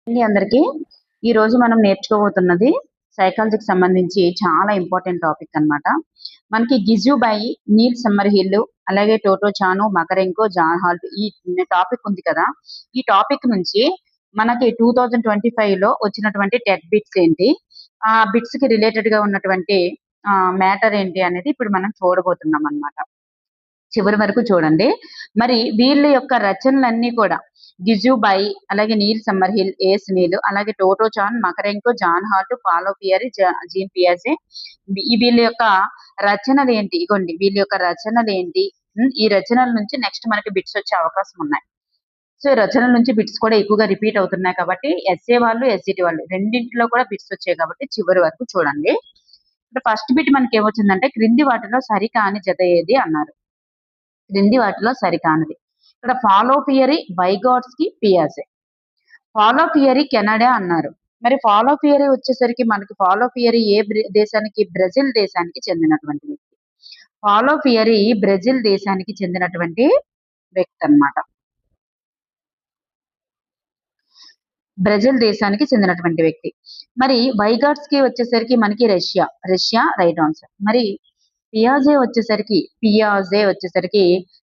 అందరికీ ఈ రోజు మనం నేర్చుకోబోతున్నది సైకాలజీకి సంబంధించి చాలా ఇంపార్టెంట్ టాపిక్ అన్నమాట. మనకి గిజుబాయి, నీల్ సమ్మర్హిల్, అలాగే టోటో చాను, మకరెంకో, జాన్ హాల్ట్ ఈ టాపిక్ ఉంది కదా. ఈ టాపిక్ నుంచి మనకి 2025 లో వచ్చినటువంటి టెక్ బిట్స్ ఏంటి, ఆ బిట్స్ కి రిలేటెడ్ గా ఉన్నటువంటి మ్యాటర్ ఏంటి అనేది ఇప్పుడు మనం చూడబోతున్నాం అన్నమాట. చివరి వరకు చూడండి. మరి వీళ్ళ యొక్క రచనలన్నీ కూడా గిజుబాయి, అలాగే నీల్ సమ్మర్హిల్, ఏస్ నీల్, అలాగే టోటో చాన్, మకరెంకో, జాన్ హాల్ట్, పాలో పియరీ, జీన్ పియాజే, వీళ్ళ యొక్క రచనలు ఏంటి, ఇగోండి వీళ్ళ యొక్క రచనలు ఏంటి. ఈ రచనల నుంచి నెక్స్ట్ మనకి బిట్స్ వచ్చే అవకాశం ఉన్నాయి. సో ఈ రచనల నుంచి బిట్స్ కూడా ఎక్కువగా రిపీట్ అవుతున్నాయి కాబట్టి ఎస్ఏ వాళ్ళు, ఎస్జిటి వాళ్ళు రెండింటిలో కూడా బిట్స్ వచ్చాయి కాబట్టి చివరి వరకు చూడండి. ఇప్పుడు ఫస్ట్ బిట్ మనకి ఏమొచ్చిందంటే, క్రింది వాటిలో సరికాని జత ఏది అన్నారు. క్రింది వాటిలో సరికానిది. ఇక్కడ ఫాలో పియరీ, వైగాట్స్కి, పియాజే. ఫాలో పియరీ కెనడా అన్నారు. మరి ఫాలో పియరీ వచ్చేసరికి మనకి ఫాలో పియరీ ఏ దేశానికి, బ్రెజిల్ దేశానికి చెందినటువంటి వ్యక్తి. ఫాలో పియరీ బ్రెజిల్ దేశానికి చెందినటువంటి వ్యక్తి అన్నమాట. బ్రెజిల్ దేశానికి చెందినటువంటి వ్యక్తి. మరి వైగాట్స్కి వచ్చేసరికి మనకి రష్యా రైట్ ఆన్సర్. మరి పియాజే వచ్చేసరికి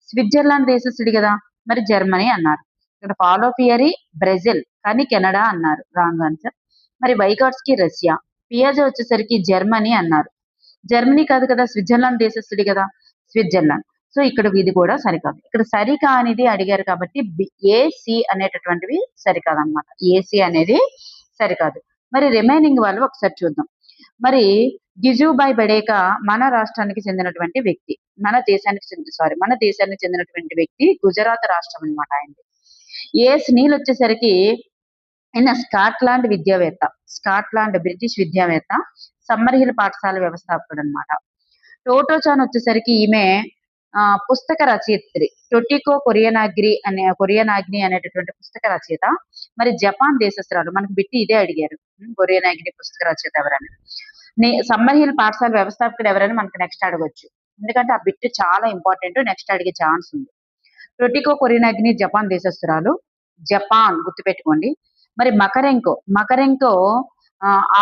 స్విట్జర్లాండ్ దేశస్థుడు కదా, మరి జర్మనీ అన్నారు. ఇక్కడ ఫాలో పియరీ బ్రెజిల్ కానీ కెనడా అన్నారు, రాంగ్ ఆన్సర్. మరి వైగాట్స్కి రష్యా, పియాజే వచ్చేసరికి జర్మనీ అన్నారు. జర్మనీ కాదు కదా, స్విట్జర్లాండ్ దేశస్థుడి కదా, స్విట్జర్లాండ్. సో ఇక్కడ ఇది కూడా సరికాదు. ఇక్కడ సరికానిది అడిగారు కాబట్టి ఏసి అనేటటువంటివి సరికాదన్నమాట. ఏసి అనేది సరికాదు. మరి రిమైనింగ్ వాళ్ళు ఒకసారి చూద్దాం. మరి గిజుబాయి బడేకా మన రాష్ట్రానికి చెందినటువంటి వ్యక్తి, మన దేశానికి చెందినటువంటి వ్యక్తి, గుజరాత్ రాష్ట్రం అన్నమాట ఆయనది. ఏస్ నీల్ వచ్చేసరికి ఈయన స్కాట్లాండ్ బ్రిటిష్ విద్యావేత్త, సమ్మర్హిల్ పాఠశాల వ్యవస్థాపకుడు అన్నమాట. టోటో చాన్ వచ్చేసరికి ఈమె పుస్తక రచయిత్రి, టొటికో కొరియనాగ్ని అనేటటువంటి పుస్తక రచయిత. మరి జపాన్ దేశస్థురాలు, మనకు బిట్టి ఇదే అడిగారు, కొరియనాగ్ని పుస్తక రచయిత ఎవరని. సమ్మర్హిల్ పాఠశాల వ్యవస్థాపకుడు ఎవరని మనకు నెక్స్ట్ అడగొచ్చు, ఎందుకంటే ఆ బిట్ చాలా ఇంపార్టెంట్, నెక్స్ట్ అడిగే ఛాన్స్ ఉంది. టొటికో కొరియనాగ్ని జపాన్ దేశస్థురాలు, జపాన్ గుర్తుపెట్టుకోండి. మరి మకరెంకో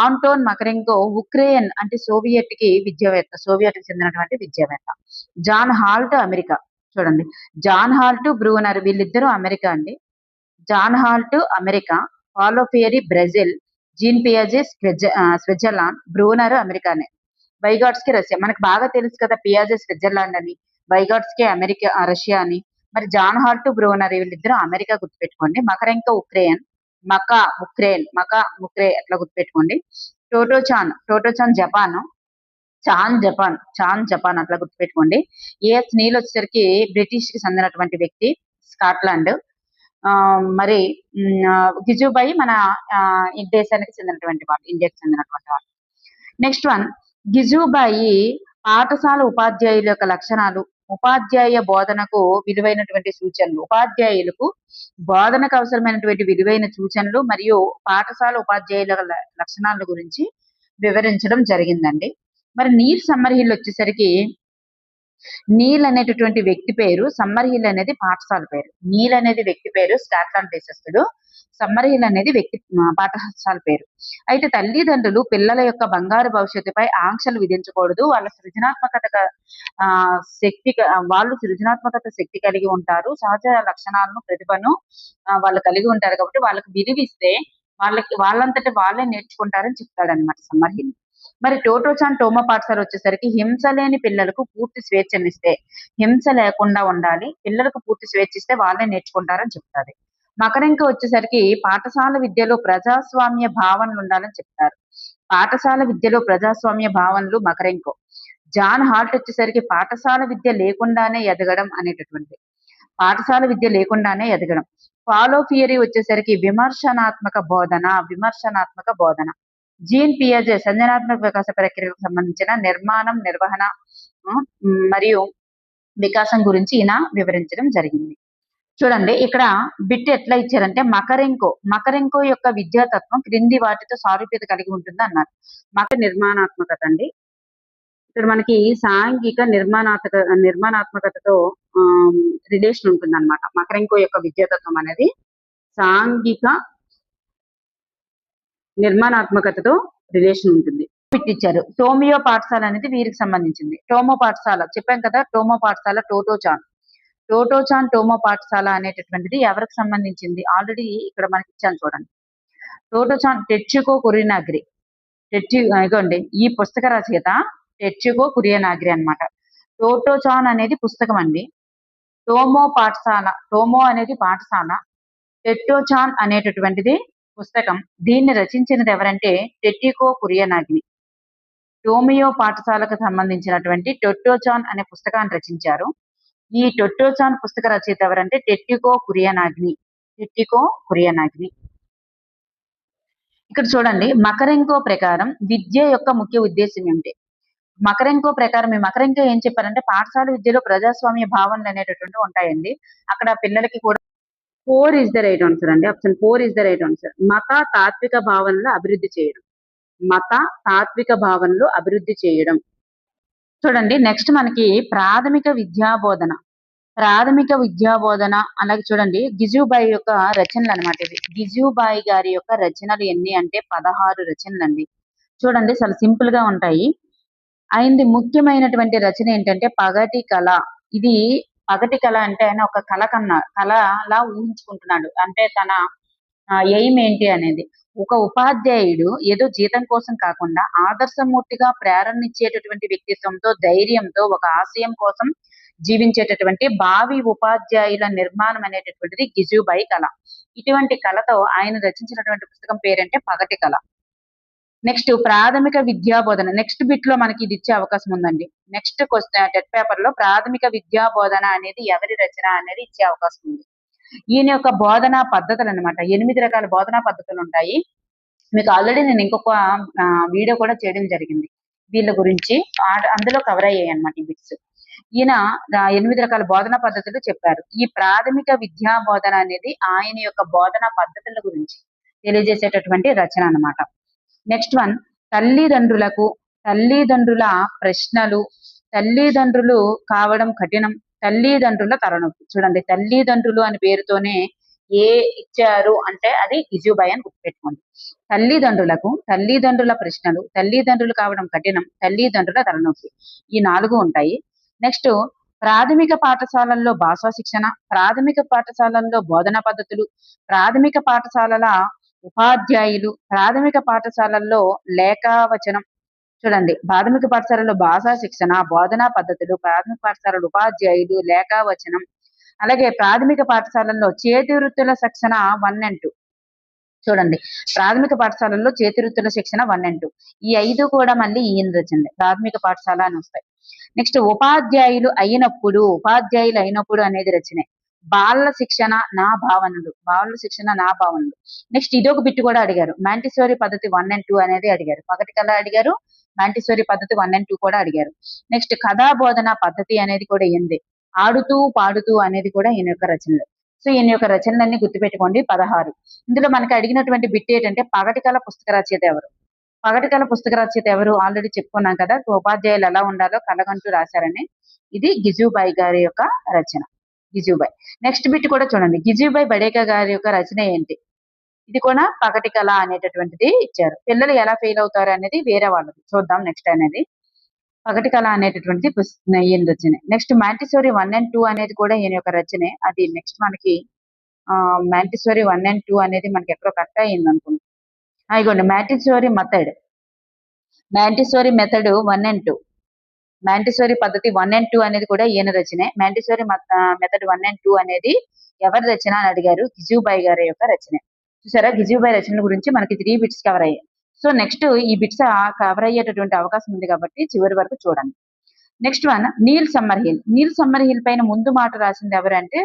ఆంటోన్ మకరెంకో ఉక్రెయిన్ అంటే సోవియట్ కి చెందినటువంటి విద్యావేత్త. జాన్ హాల్ట్ అమెరికా, చూడండి జాన్ హాల్ట్, బ్రూనర్ వీళ్ళిద్దరూ అమెరికా అండి. John Holt America, Paulo Freire Brazil, Jean పియాజే స్విట్జర్లాండ్, బ్రూనర్ అమెరికానే. వైగాట్స్కి రష్యా, మనకు బాగా తెలుసు కదా పియాజే స్విట్జర్లాండ్ అని, వైగాట్స్కి అమెరికా రష్యా అని. మరి జాన్ హాల్ట్, బ్రూనర్ వీళ్ళిద్దరూ అమెరికా గుర్తుపెట్టుకోండి. మకరెంకో ఉక్రెయిన్, ఉక్రెయిన్ అట్లా గుర్తుపెట్టుకోండి. టోటో చాన్ జపాన్ అట్లా గుర్తుపెట్టుకోండి. ఏఎస్ నీల్ వచ్చేసరికి బ్రిటిష్ కి చెందినటువంటి వ్యక్తి, స్కాట్లాండ్. మరి గిజుబాయి మన దేశానికి చెందినటువంటి వాళ్ళు, ఇండియాకి చెందినటువంటి వాళ్ళు. నెక్స్ట్ వన్, గిజుబాయి పాఠశాల ఉపాధ్యాయుల యొక్క లక్షణాలు, ఉపాధ్యాయ బోధనకు విలువైనటువంటి సూచనలు, ఉపాధ్యాయులకు బోధనకు అవసరమైనటువంటి విలువైన సూచనలు మరియు పాఠశాల ఉపాధ్యాయుల లక్షణాల గురించి వివరించడం జరిగిందండి. మరి నీల్ సమ్మర్హిల్ వచ్చేసరికి, నీల్ అనేటటువంటి వ్యక్తి పేరు, సమ్మర్హిల్ అనేది పాఠశాల పేరు. నీల్ అనేది వ్యక్తి పేరు, స్కాట్లాండ్ దేశస్థుడు. సమ్మర్హిల్ అనేది పాఠశాల పేరు. అయితే తల్లిదండ్రులు పిల్లల యొక్క బంగారు భవిష్యత్తుపై ఆంక్షలు విధించకూడదు. వాళ్ళు సృజనాత్మకత శక్తి కలిగి ఉంటారు. సహజ లక్షణాలను, ప్రతిభను వాళ్ళు కలిగి ఉంటారు కాబట్టి వాళ్ళకి విలువిస్తే వాళ్ళంతటి వాళ్ళే నేర్చుకుంటారని చెప్తాడన్నమాట సమ్మర్హిల్. మరి టోటో చాన్ టోమా పాఠశాల వచ్చేసరికి హింస లేని పిల్లలకు పూర్తి స్వేచ్ఛనిస్తే, హింస లేకుండా ఉండాలి, పిల్లలకు పూర్తి స్వేచ్ఛ ఇస్తే వాళ్ళే నేర్చుకుంటారని చెప్తాది. మకరెంకో వచ్చేసరికి పాఠశాల విద్యలో ప్రజాస్వామ్య భావనలు ఉండాలని చెప్తారు. పాఠశాల విద్యలో ప్రజాస్వామ్య భావనలు మకరెంకో. జాన్ హాల్ట్ వచ్చేసరికి పాఠశాల విద్య లేకుండానే ఎదగడం అనేటటువంటి, పాఠశాల విద్య లేకుండానే ఎదగడం. పాలో పియరీ వచ్చేసరికి విమర్శనాత్మక బోధన. జీన్ పియాజే సంజనాత్మక వికాస ప్రక్రియలకు సంబంధించిన నిర్మాణం, నిర్వహణ మరియు వికాసం గురించి ఈయన వివరించడం జరిగింది. చూడండి ఇక్కడ బిట్ ఎట్లా ఇచ్చారంటే, మకరెంకో యొక్క విద్యాతత్వం క్రింది వాటితో సారూప్యత కలిగి ఉంటుంది అన్నారు. నిర్మాణాత్మకత అండి. ఇక్కడ మనకి సాంఘిక నిర్మాణాత్మకతతో రిలేషన్ ఉంటుంది అనమాట. మకరెంకో యొక్క విద్యాతత్వం అనేది సాంఘిక నిర్మాణాత్మకతతో రిలేషన్ ఉంటుంది. ఇచ్చారు టోమియో పాఠశాల అనేది వీరికి సంబంధించింది. టోమో పాఠశాల చెప్పాం కదా, టోమో పాఠశాల టోమో పాఠశాల అనేటటువంటిది ఎవరికి సంబంధించింది ఆల్రెడీ ఇక్కడ మనకి ఇచ్చాను చూడండి. టోటోచాన్ టెచ్చుకో కురియనాగ్రి ఇగోండి ఈ పుస్తక రచయిత టెచ్చుకో కురియనాగ్రి అన్నమాట. టోటోచాన్ అనేది పుస్తకం అండి. టోమో అనేది పాఠశాల, టెట్టోచాన్ అనేటటువంటిది పుస్తకం. దీన్ని రచించినది ఎవరంటే టెట్టికో కురియనాగ్ని. టోమియో పాఠశాలకు సంబంధించినటువంటి టొట్టోచాన్ అనే పుస్తకాన్ని రచించారు. ఈ టొట్టోచాన్ పుస్తక రచయిత ఎవరంటే టెట్టికో కురియనాగ్ని. ఇక్కడ చూడండి, మకరెంకో ప్రకారం విద్య యొక్క ముఖ్య ఉద్దేశం ఏమిటి? మకరెంకో ప్రకారం ఈ మకరెంకో ఏం చెప్పారంటే పాఠశాల విద్యలో ప్రజాస్వామ్య భావనలు అనేటటువంటివి ఉంటాయండి. అక్కడ పిల్లలకి కూడా 4 ఇస్ ద రైట్ ఆన్సర్ అండి. Option 4 is the right answer. మత తాత్విక భావనలు అభివృద్ధి చేయడం. చూడండి, నెక్స్ట్ మనకి ప్రాథమిక విద్యా బోధన అలాగే చూడండి గిజుబాయి యొక్క రచనలు అనమాట. ఇవి గిజుబాయి గారి యొక్క రచనలు ఎన్ని అంటే 16 రచనలు అండి. చూడండి, చాలా సింపుల్ గా ఉంటాయి. ఆయనది ముఖ్యమైనటువంటి రచన ఏంటంటే పగటి కళ. ఇది పగటి కళ అంటే ఆయన ఒక కళలా ఊహించుకుంటున్నాడు. అంటే తన ఎయిమ్ ఏంటి అనేది. ఒక ఉపాధ్యాయుడు ఏదో జీతం కోసం కాకుండా ఆదర్శమూర్తిగా ప్రేరణ ఇచ్చేటటువంటి వ్యక్తిత్వంతో, ధైర్యంతో, ఒక ఆశయం కోసం జీవించేటటువంటి భావి ఉపాధ్యాయుల నిర్మాణం అనేటటువంటిది గిజుబాయి కళ. ఇటువంటి కళతో ఆయన రచించినటువంటి పుస్తకం పేరంటే పగటి కళ. నెక్స్ట్ ప్రాథమిక విద్యా బోధన. నెక్స్ట్ బిట్ లో మనకి ఇది ఇచ్చే అవకాశం ఉందండి. నెక్స్ట్ టెట్ పేపర్ లో ప్రాథమిక విద్యా బోధన అనేది ఎవరి రచన అనేది ఇచ్చే అవకాశం ఉంది. ఈయన యొక్క బోధనా పద్ధతులు అనమాట. 8 రకాల బోధనా పద్ధతులు ఉంటాయి. మీకు ఆల్రెడీ నేను ఇంకొక వీడియో కూడా చేయడం జరిగింది వీళ్ళ గురించి. అందులో కవర్ అయ్యాయి అనమాట ఈ బిట్స్. ఈయన 8 రకాల బోధనా పద్ధతులు చెప్పారు. ఈ ప్రాథమిక విద్యా బోధన అనేది ఆయన యొక్క బోధనా పద్ధతుల గురించి తెలియజేసేటటువంటి రచన అన్నమాట. నెక్స్ట్ వన్, తల్లిదండ్రుల ప్రశ్నలు, తల్లిదండ్రులు కావడం కఠినం, తల్లిదండ్రుల తలనొప్పి. చూడండి, తల్లిదండ్రులు అని పేరుతోనే ఇచ్చారు అంటే అది గిజుబాయి అని గుర్తుపెట్టుకోండి. తల్లిదండ్రుల ప్రశ్నలు, తల్లిదండ్రులు కావడం కఠినం, తల్లిదండ్రుల తలనొప్పి, ఈ 4 ఉంటాయి. నెక్స్ట్ ప్రాథమిక పాఠశాలల్లో భాషా శిక్షణ, ప్రాథమిక పాఠశాలల్లో బోధనా పద్ధతులు, ప్రాథమిక పాఠశాలల ఉపాధ్యాయులు, ప్రాథమిక పాఠశాలల్లో లేఖావచనం. చూడండి, ప్రాథమిక పాఠశాలలో భాషా శిక్షణ, బోధనా పద్ధతులు, ప్రాథమిక పాఠశాలల ఉపాధ్యాయులు, లేఖావచనం, అలాగే ప్రాథమిక పాఠశాలల్లో చేతి వృత్తుల శిక్షణ 1 and 2. చూడండి, ప్రాథమిక పాఠశాలల్లో చేతి వృత్తుల శిక్షణ 1 and 2. ఈ 5 కూడా మళ్ళీ ఈయన రచనలే, ప్రాథమిక పాఠశాల అని వస్తాయి. నెక్స్ట్ ఉపాధ్యాయులు అయినప్పుడు అనేది రచనే. బాల శిక్షణ నా భావనలు. నెక్స్ట్ ఇదొక బిట్ కూడా అడిగారు. మాంటిసోరీ పద్ధతి 1 and 2 అనేది అడిగారు. పగటి కళ అడిగారు, మాంటిసోరీ పద్ధతి 1 and 2 కూడా అడిగారు. నెక్స్ట్ కథా బోధన పద్ధతి అనేది కూడా ఏంది. ఆడుతూ పాడుతూ అనేది కూడా ఈయన యొక్క రచనలు. సో ఈయన యొక్క రచనలన్నీ గుర్తుపెట్టుకోండి 16. ఇందులో మనకి అడిగినటువంటి బిట్ ఏంటంటే పగటి కళ పుస్తక రచయిత ఎవరు ఆల్రెడీ చెప్పుకున్నాం కదా, ఉపాధ్యాయులు ఎలా ఉండాలో కలగంటూ రాశారని. ఇది గిజుబాయి గారి యొక్క రచన. గిజుబాయి. నెక్స్ట్ బిట్ కూడా చూడండి, గిజుబాయి బడేకా గారి యొక్క రచన ఏంటి. ఇది కూడా పగటి కళ అనేటటువంటిది ఇచ్చారు. పిల్లలు ఎలా ఫెయిల్ అవుతారు అనేది వేరే వాళ్ళది చూద్దాం నెక్స్ట్ అనేది. పగటి కళ అనేటటువంటిది ఈయన రచనే. నెక్స్ట్ మాంటిసోరీ 1 and 2 అనేది కూడా ఈయన యొక్క రచనే. అది నెక్స్ట్ మనకి మాంటిసోరీ 1 and 2 అనేది మనకి ఎక్కడో కట్ అయ్యింది అనుకుంటా. ఇగోండి మాంటిసోరీ మెథడ్ 1 and 2, మాంటిసోరీ పద్ధతి 1 and 2 అనేది కూడా ఈయన రచనే. మాంటిసోరీ మెథడ్ 1 and 2 అనేది ఎవరి రచన అని అడిగారు. గిజుబాయి గారి యొక్క రచనే. చూసారా, గిజుబాయి రచనల గురించి మనకి 3 బిట్స్ కవర్ అయ్యాయి. సో నెక్స్ట్ ఈ బిట్స్ కవర్ అయ్యేటటువంటి అవకాశం ఉంది కాబట్టి చివరి వరకు చూడండి. Next one, Neill Summerhill పైన ముందు మాట రాసింది ఎవరంటే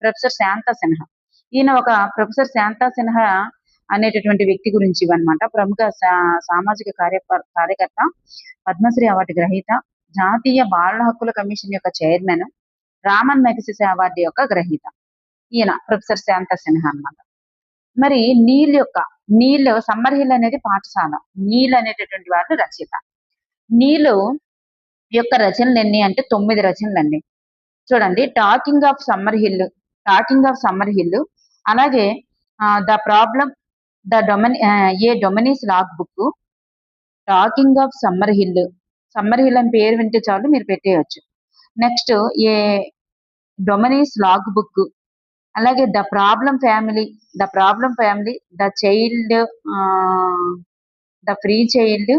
ప్రొఫెసర్ శాంతా సిన్హా. ఈయన ఒక ప్రొఫెసర్ శాంతా సిన్హా అనేటటువంటి వ్యక్తి గురించి ఇవన్నమాట. ప్రముఖ సామాజిక కార్యకర్త, పద్మశ్రీ అవార్డు గ్రహీత, జాతీయ బాలల హక్కుల కమిషన్ యొక్క చైర్మన్, రామన్ మెగసెసే అవార్డు యొక్క గ్రహీత. ఈయన ప్రొఫెసర్ శాంతా సిన్హా అన్నమాట. మరి నీల్ సమ్మర్ హిల్ అనేది పాఠశాల, నీల్ అనేటటువంటి వాళ్ళు రచయిత. నీల్ యొక్క రచనలు ఎన్ని అంటే 9 రచనలు అండి. చూడండి, టాకింగ్ ఆఫ్ సమ్మర్ హిల్, అలాగే the problem a Dominie's log book, talking of Summerhill అని పేరు వింటే చాలు మీరు పెట్టేయచ్చు. Next a Dominie's log book, అలాగే the problem family, the child, the free child,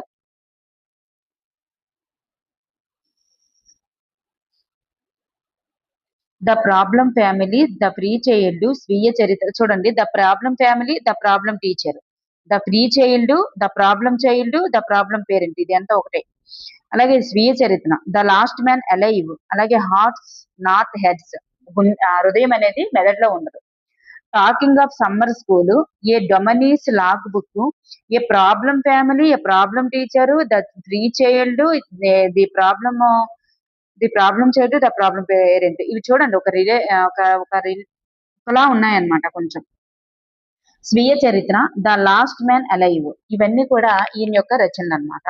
the problem family, the free child, స్వీయ చరిత్ర. చూడండి, the problem family, the problem teacher, the free child, the problem parent, ఇది అంతా ఒకటే. అలాగే స్వీయ చరిత్ర, ద లాస్ట్ మ్యాన్ అలైవ్, అలాగే హార్ట్స్ నాట్ హెడ్స్, హృదయం అనేది మెదడులో ఉండదు. Talking of summer school, a Dominie's log book, a problem family, a problem teacher, the free child, the problem child, the problem parent. ఇవి చూడండి ఒకలా ఉన్నాయన్నమాట కొంచెం. స్వీయ చరిత్ర, ద లాస్ట్ మ్యాన్ అలైవ్, ఇవన్నీ కూడా ఈయన యొక్క రచనలు అన్నమాట.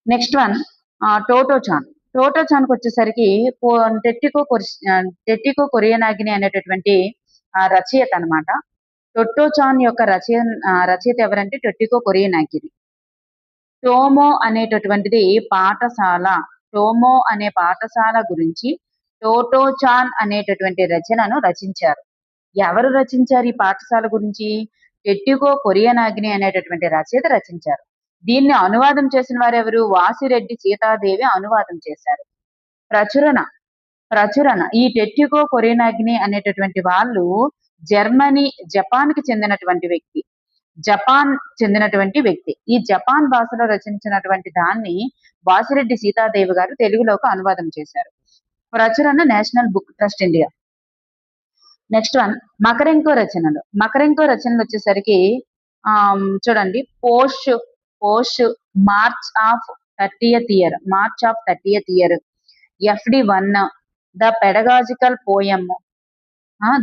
Next one టోటోచాన్. టోటోచాన్కి వచ్చేసరికి టెట్టికో కొరియనాగిని అనేటటువంటి రచయిత అనమాట. టోటోచాన్ యొక్క రచయిత ఎవరంటే టెట్టికో కొరియనాగిని. టోమో అనేటటువంటిది టోమో అనే పాఠశాల గురించి టోటోచాన్ అనేటటువంటి రచనను రచించారు. ఎవరు రచించారు ఈ పాఠశాల గురించి? టెట్టికో కొరియనాగిని అనేటటువంటి రచయిత రచించారు. దీన్ని అనువాదం చేసిన వారు ఎవరు? వాసిరెడ్డి సీతాదేవి అనువాదం చేశారు. ప్రచురణ ఈ టెట్టికో కొరియనాగిని అనేటటువంటి వాళ్ళు జపాన్ చెందినటువంటి వ్యక్తి. ఈ జపాన్ భాషలో రచించినటువంటి దాన్ని వాసిరెడ్డి సీతాదేవి గారు తెలుగులోకి అనువాదం చేశారు. ప్రచురణ National Book Trust India. Next one Makarenko రచనలు. వచ్చేసరికి చూడండి, posh march of 30th year, FD1, the pedagogical poem,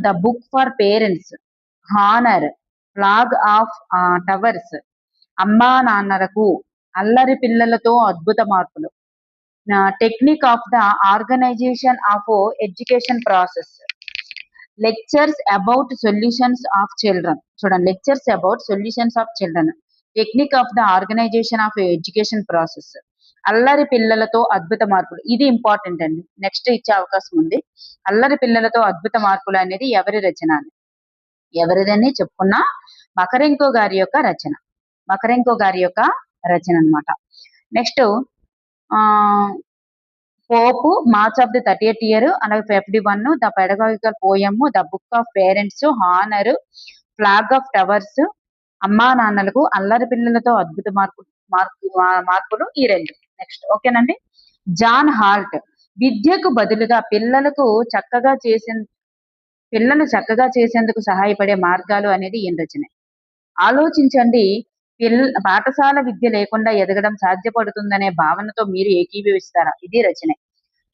the book for parents, honour, flag of towers, అమ్మా నాన్నలకు, అల్లరి పిల్లలతో అద్భుత మార్పులు, technique of the organisation of education process, lectures about solutions of children. చూడండి, lectures about solutions of children, technique of the organisation of education process, అల్లరి పిల్లలతో అద్భుత మార్పులు. ఇది ఇంపార్టెంట్ అండి, నెక్స్ట్ ఇచ్చే అవకాశం ఉంది. అల్లరి పిల్లలతో అద్భుత మార్పులు అనేది ఎవరి రచన? ఎవరిదని చెప్పుకున్నా మకరెంకో గారి యొక్క రచన అన్నమాట. Next pope March of the 30th year, అలాగే FD1, the pedagogical poem, the book of parents, honour, flag of towers, అమ్మా నాన్నలకు, అల్లరి పిల్లలతో అద్భుత మార్పులు ఈ రెండు. నెక్స్ట్ ఓకేనండి. జాన్ హాల్ట్, విద్యకు బదులుగా పిల్లలు చక్కగా చేసేందుకు సహాయపడే మార్గాలు అనేది ఈయన రచనే. ఆలోచించండి, పాఠశాల విద్య లేకుండా ఎదగడం సాధ్యపడుతుందనే భావనతో మీరు ఏకీభవిస్తారా? ఇది రచనే.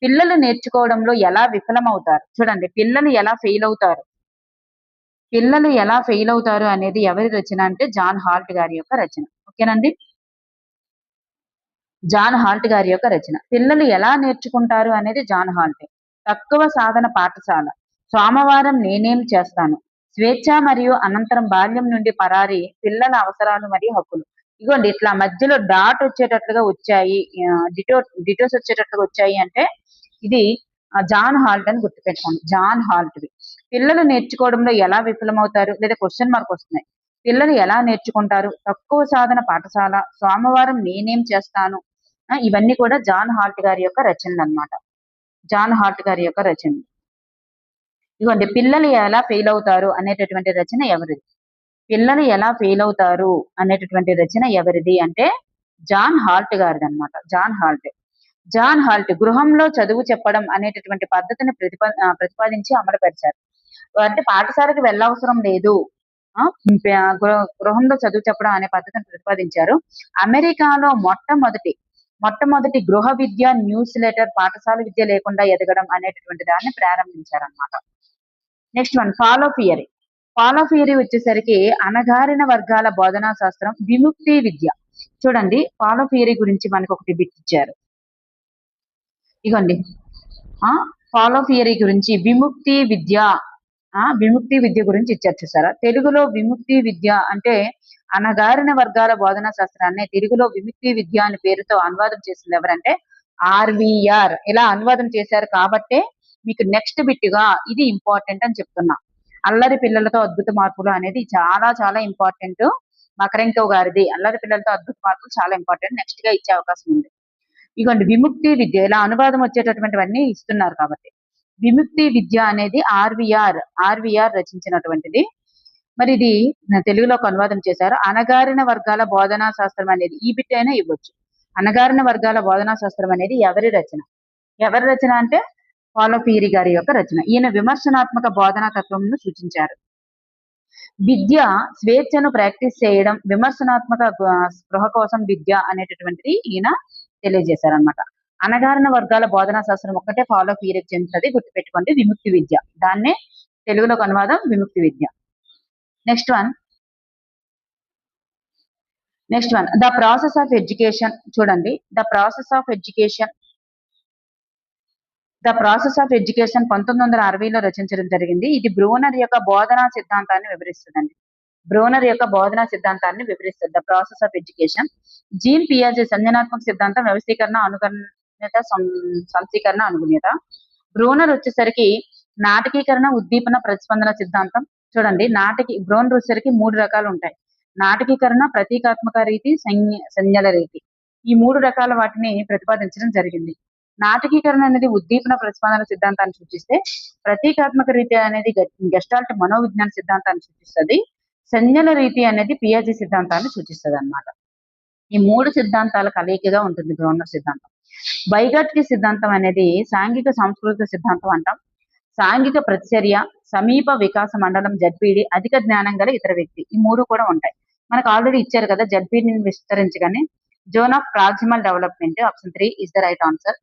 పిల్లలు నేర్చుకోవడంలో ఎలా విఫలమవుతారు? చూడండి, పిల్లలు ఎలా ఫెయిల్ అవుతారు అనేది ఎవరి రచన అంటే జాన్ హాల్ట్ గారి యొక్క రచన. ఓకేనండి, జాన్ హాల్ట్ గారి యొక్క రచన. పిల్లలు ఎలా నేర్చుకుంటారు అనేది జాన్ హాల్ట్. తక్కువ సాధన పాఠశాల, సోమవారం నేనేం చేస్తాను, స్వేచ్ఛ మరియు అనంతరం బాల్యం నుండి పరారి, పిల్లల అవసరాలు మరియు హక్కులు. ఇగోండి, ఇట్లా మధ్యలో డాట్ వచ్చేటట్లుగా వచ్చాయి, డిటోస్ వచ్చేటట్లుగా వచ్చాయి అంటే ఇది జాన్ హాల్ట్ అని గుర్తుపెట్టుకోండి. జాన్ హాల్ట్వి. పిల్లలు నేర్చుకోవడంలో ఎలా విఫలమవుతారు లేదా క్వశ్చన్ మార్క్ వస్తున్నాయి. పిల్లలు ఎలా నేర్చుకుంటారు, తక్కువ సాధన పాఠశాల, సోమవారం నేనేం చేస్తాను, ఇవన్నీ కూడా జాన్ హాల్ట్ గారి యొక్క రచనలు అన్నమాట. జాన్ హాల్ట్ గారి యొక్క రచన. ఇదిగోండి, పిల్లలు ఎలా ఫెయిల్ అవుతారు అనేటటువంటి రచన ఎవరిది? పిల్లలు ఎలా ఫెయిల్ అవుతారు అనేటటువంటి రచన ఎవరిది అంటే జాన్ హాల్ట్ గారిది అనమాట. జాన్ హాల్ట్ గృహంలో చదువు చెప్పడం అనేటటువంటి పద్ధతిని ప్రతిపాదించి అమలుపరిచారు. అంటే పాఠశాలకు వెళ్ళవసరం లేదు, గృహంలో చదువు చెప్పడం అనే పద్ధతిని ప్రతిపాదించారు. అమెరికాలో మొట్టమొదటి గృహ విద్య న్యూస్ లెటర్, పాఠశాల విద్య లేకుండా ఎదగడం అనేటటువంటి దాన్ని ప్రారంభించారు అనమాట. నెక్స్ట్ వన్ ఫాలో ఫియరీ వచ్చేసరికి అణగారిన వర్గాల బోధనా శాస్త్రం, విముక్తి విద్య. చూడండి, ఫాలో ఫియరీ గురించి మనకు ఒకటి బిట్ ఇచ్చారు. ఇగోండి, ఫాలో ఫియరీ గురించి విముక్తి విద్య విముక్తి విద్య గురించి ఇచ్చారు చూసారా. తెలుగులో విముక్తి విద్య అంటే అణగారిన వర్గాల బోధనా శాస్త్రాన్ని తెలుగులో విముక్తి విద్య అనే పేరుతో అనువాదం చేసింది ఎవరంటే ఆర్విఆర్. ఇలా అనువాదం చేశారు కాబట్టే మీకు నెక్స్ట్ బిట్గా ఇది ఇంపార్టెంట్ అని చెప్తున్నా. అల్లరి పిల్లలతో అద్భుత మార్పులు అనేది చాలా చాలా ఇంపార్టెంట్. మకరంకో గారిది అల్లరి పిల్లలతో అద్భుత మార్పులు చాలా ఇంపార్టెంట్. నెక్స్ట్ గా ఇచ్చే అవకాశం ఉంది. ఇగోండి విముక్తి విద్య ఇలా అనువాదం వచ్చేటటువంటివన్నీ ఇస్తున్నారు కాబట్టి విముక్తి విద్య అనేది ఆర్విఆర్ రచించినటువంటిది. మరి ఇది తెలుగులోకి అనువాదం చేశారు. అణగారిన వర్గాల బోధనా శాస్త్రం అనేది ఈ బిట్ అయినా ఇవ్వచ్చు. అణగారిన వర్గాల బోధనా శాస్త్రం అనేది ఎవరి రచన అంటే పాలో పీరి గారి యొక్క రచన. ఈయన విమర్శనాత్మక బోధనా తత్వంను సూచించారు. విద్య స్వేచ్ఛను ప్రాక్టీస్ చేయడం, విమర్శనాత్మక స్పృహ కోసం విద్య అనేటటువంటిది ఈయన తెలియజేశారనమాట. అణగారిన వర్గాల బోధనా శాస్త్రం ఒక్కటే ఫాలో పీరియడ్ చెందుతుంది, గుర్తుపెట్టుకోండి. విముక్తి విద్య, దాన్నే తెలుగులోకి అనువాదం విముక్తి విద్య. Next one the process of education. చూడండి, ద ప్రాసెస్ ఆఫ్ ఎడ్యుకేషన్ 1960లో రచించడం జరిగింది. ఇది బ్రూనర్ యొక్క బోధనా సిద్ధాంతాన్ని వివరిస్తుందండి. The process of education. Jean పియాజే సంజ్ఞానాత్మక సిద్ధాంతం, వ్యవస్థీకరణ, అనుకరణత, సంశీకరణ, అనుగుణ్యత. బ్రూనర్ వచ్చేసరికి నాటకీకరణ, ఉద్దీపన, ప్రతిస్పందన సిద్ధాంతం. చూడండి, బ్రూనర్ వచ్చేసరికి 3 రకాలు ఉంటాయి. నాటకీకరణ, ప్రతీకాత్మక రీతి, సంజ్ఞల రీతి. ఈ 3 రకాల వాటిని ప్రతిపాదించడం జరిగింది. నాటకీకరణ అనేది ఉద్దీపన ప్రతిస్పందన సిద్ధాంతాన్ని సూచిస్తే, ప్రతీకాత్మక రీతి అనేది గెస్టాల్ట్ మనోవిజ్ఞాన సిద్ధాంతాన్ని సూచిస్తుంది. సంజ్ఞల రీతి అనేది పియాజే సిద్ధాంతాన్ని సూచిస్తుంది అన్నమాట. ఈ 3 సిద్ధాంతాల కలయికగా ఉంటుంది బ్రూనర్ సిద్ధాంతం. వైగాట్స్కీ సిద్ధాంతం అనేది సాంఘిక సాంస్కృతిక సిద్ధాంతం అంటాం. సాంఘిక ప్రతిచర్య, సమీప వికాస మండలం, జడ్పీడి, అధిక జ్ఞానం గల ఇతర వ్యక్తి. ఈ 3 కూడా ఉంటాయి. మనకు ఆల్రెడీ ఇచ్చారు కదా, జడ్పీడిని విస్తరించగానే zone of proximal development. Option 3 is the right answer.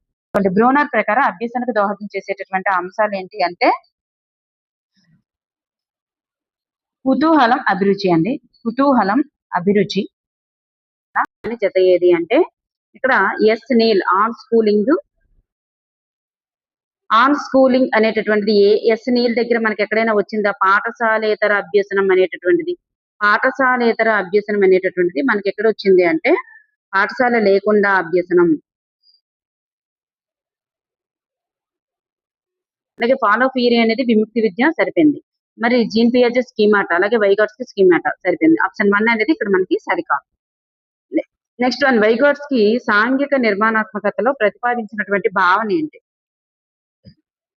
Bruner ప్రకారం అభ్యసనకు దోహదం చేసేటటువంటి అంశాలు ఏంటి అంటే కుతూహలం, అభిరుచి అండి. కుతూహలం, అభిరుచి. జత ఏది అంటే ఇక్కడ ఎస్ నీల్ ఆన్ స్కూలింగ్ అనేటటువంటిది ఎస్ నీల్ దగ్గర మనకి ఎక్కడైనా వచ్చిందా? పాఠశాలేతర అభ్యసనం అనేటటువంటిది మనకి ఎక్కడ వచ్చింది అంటే పాఠశాల లేకుండా అభ్యసనం. అలాగే ఫాలో పీరి అనేది విముక్తి విద్య, సరిపోయింది. మరి జీన్ పియాజే స్కీమాట, అలాగే వైగాట్స్కీ స్కీమాట, సరిపోయింది. ఆప్షన్ 1 అనేది ఇక్కడ మనకి సరికాదు. నెక్స్ట్ వన్, వైగాట్స్కీ సాంఘిక నిర్మాణాత్మకతలో ప్రతిపాదించినటువంటి భావన ఏంటి?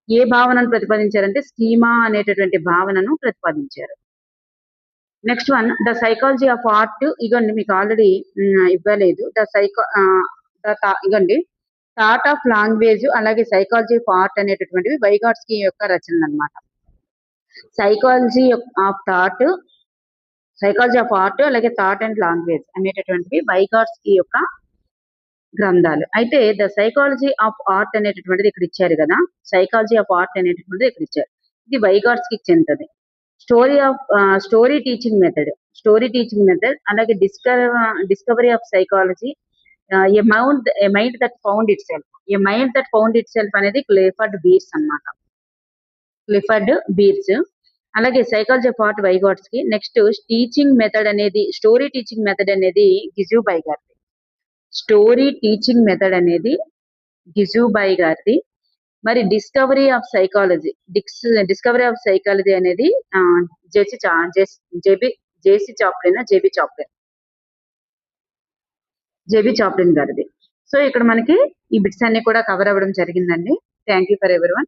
ఏ భావనను ప్రతిపాదించారంటే స్కీమా అనేటటువంటి భావనను ప్రతిపాదించారు. Next one, the psychology of art. ఇగోండి, మీకు ఆల్రెడీ ఇవ్వలేదు. ఇగోండి, థాట్ ఆఫ్ లాంగ్వేజ్ అలాగే సైకాలజీ ఆఫ్ ఆర్ట్ అనేటటువంటివి వైగాట్స్కీ యొక్క రచనలు అన్నమాట. సైకాలజీ ఆఫ్ ఆర్ట్ అలాగే థాట్ అండ్ లాంగ్వేజ్ అనేటటువంటివి వైగాట్స్కీ యొక్క గ్రంథాలు. అయితే ద సైకాలజీ ఆఫ్ ఆర్ట్ అనేటటువంటిది ఇక్కడ ఇచ్చారు కదా, ఇది వైగాట్స్కీకి చెందుతుంది. స్టోరీ టీచింగ్ మెథడ్ అలాగే discovery of psychology, a mind that found itself అనేది క్లిఫర్డ్ బీర్స్ అన్నమాట. అలాగే psychology of art Vygotsky. Next teaching method అనేది స్టోరీ టీచింగ్ మెథడ్ అనేది గిజుబాయ్ గారిది. మరి డిస్కవరీ ఆఫ్ సైకాలజీ అనేది జేబీ చాప్లిన్ గారిది. సో ఇక్కడ మనకి ఈ బిట్స్ అన్ని కూడా కవర్ అవ్వడం జరిగిందండి. Thank you for everyone.